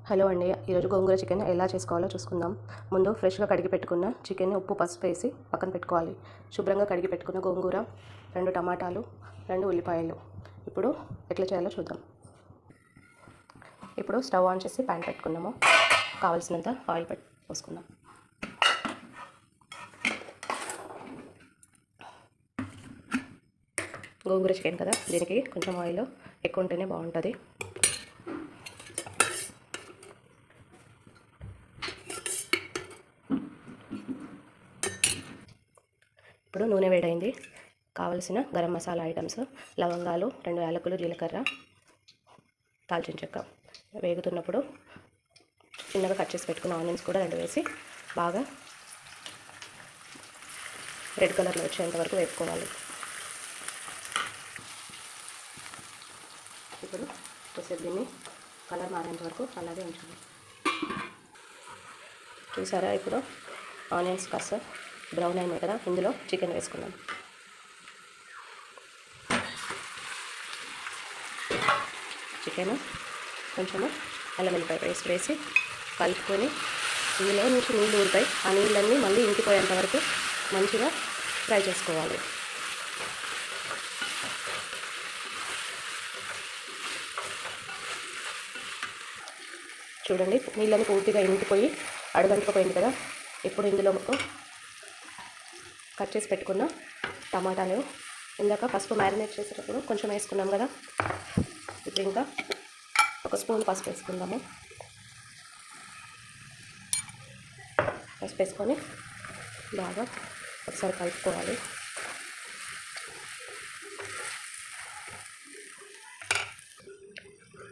Hello అండి, ఈరోజు గోంగూర chicken ఎలా చేసుకోవాలో చూసుకుందాం. ముందు ఫ్రెష్గా కడిగి పెట్టుకున్న చికెన్ని ఉప్పు పసుపు వేసి పక్కన పెట్టుకోవాలి. శుభ్రంగా కడిగి పెట్టుకున్న గోంగూర, 2 టమాటాలు, 2 ఉల్లిపాయలు. ఇప్పుడు ఎట్లా చేయాలో చూద్దాం. ఇప్పుడు స్టవ్ ఆన్ చేసి ప్యాన్ పెట్టుకున్నాము. కావాల్సినంత ఆయిల్ పోసుకుందాం. గోంగూర చికెన్ కదా, దీనికి కొంచెం ఆయిల్ ఎక్కువ ఉంటేనే బాగుంటుంది. ఇప్పుడు నూనె వేడైంది. కావలసిన గరం మసాలా ఐటమ్స్, లవంగాలు, 2 యాలకులు, జీలకర్ర, దాల్చిన చెక్క వేగుతున్నప్పుడు చిన్నగా కట్ చేసి పెట్టుకున్న ఆనియన్స్ కూడా 2 వేసి బాగా రెడ్ కలర్లో వచ్చేంత వరకు వేపుకోవాలి. ఇప్పుడు కొద్దిసేపు దీన్ని కలర్ మారేంత వరకు అలాగే ఉంచాలి. చూసారా, ఇప్పుడు ఆనియన్స్ కాస్త బ్రౌన్ అయినాయి కదా, ఇందులో చికెన్ వేసుకుందాం. చికెన్ కొంచెము అల్లం వెల్లిపాయ పేస్ట్ వేసి కలుపుకొని ఇందులో నుంచి నీళ్ళు ఊరుతాయి. ఆ నీళ్ళన్నీ మళ్ళీ ఇంకిపోయేంత వరకు మంచిగా ఫ్రై చేసుకోవాలి. చూడండి, నీళ్ళని పూర్తిగా ఇంకిపోయి అడుగంటుకుపోయింది కదా. ఇప్పుడు ఇందులో కట్ చేసి పెట్టుకున్న టమాటాలు, ఇందాక పసుపు మ్యారినేట్ చేసేటప్పుడు కొంచెం వేసుకున్నాం కదా, ఇప్పుడు ఇంకా 1 స్పూన్ పసుపు వేసుకుందాము. పసుపు వేసుకొని బాగా ఒకసారి కలుపుకోవాలి.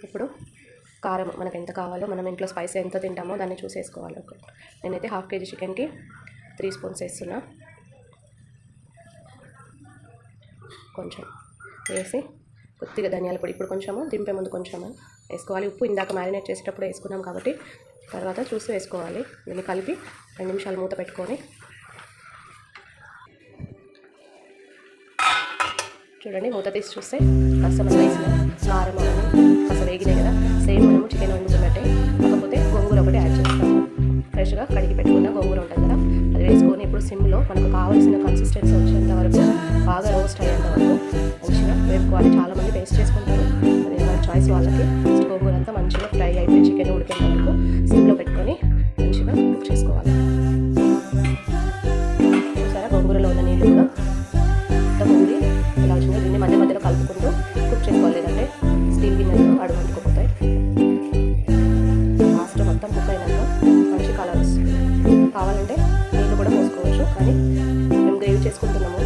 ఇప్పుడు కారం మనకు ఎంత కావాలో, మనం ఇంట్లో స్పైసీ ఎంత తింటామో దాన్ని చూసేసుకోవాలి. నేనైతే 1/2 kg చికెన్కి 3 స్పూన్స్ వేస్తున్నా. కొంచెం వేసి కొద్దిగా ధనియాల పొడి ఇప్పుడు కొంచెము, దింపే ముందు కొంచెము వేసుకోవాలి. ఉప్పు ఇందాక మ్యారినేట్ చేసేటప్పుడు వేసుకున్నాం కాబట్టి తర్వాత చూసి వేసుకోవాలి. దీన్ని కలిపి 2 నిమిషాలు మూత పెట్టుకొని, చూడండి మూత తీసి చూస్తే కాస్త మన రైస్లో కారం కాస్త వేగినాయి కదా. సేమ్ మనము చికెన్ వండుకున్నట్టే, కాకపోతే గోంగూర ఒకటి యాడ్ చేస్తాము. ఫ్రెష్గా కడిగి పెట్టుకున్న గోంగూర ఉంటుంది కదా, అది వేసుకొని ఇప్పుడు సిమ్లో మనకు కావాల్సిన కన్సిస్టెన్సీ వచ్చేంత వరకు బాగా రోస్ట్ అయ్యేంత వరకు మంచిగా వేపుకోవాలి. చాలామంది పేస్ట్ చేసుకుంటారు, అది మన చాయిస్ వాళ్ళకి. గోంగూర అంతా మంచిగా ఫ్రై అయిపోయి చికెన్ ఉడికేంత వరకు సిమ్లో పెట్టుకొని మంచిగా కుక్ చేసుకోవాలి. చూసారా, గోంగూరలో ఉన్న నీళ్ళు కూడా మొత్తం ఉంది. ఇలా వచ్చింది. దీన్ని మధ్య మధ్యలో కలుపుకుంటూ కుక్ చేసుకోవాలి, లేదంటే స్టీల్ గిన్నెలో అడుగు అంటుకుపోతాయి. లాస్ట్ మొత్తం కుక్ అయినాక మంచి కలర్ వస్తుంది. కావాలంటే నీళ్ళు కూడా పోసుకోవచ్చు, కానీ మేము గ్రేవీ చేసుకుంటున్నాము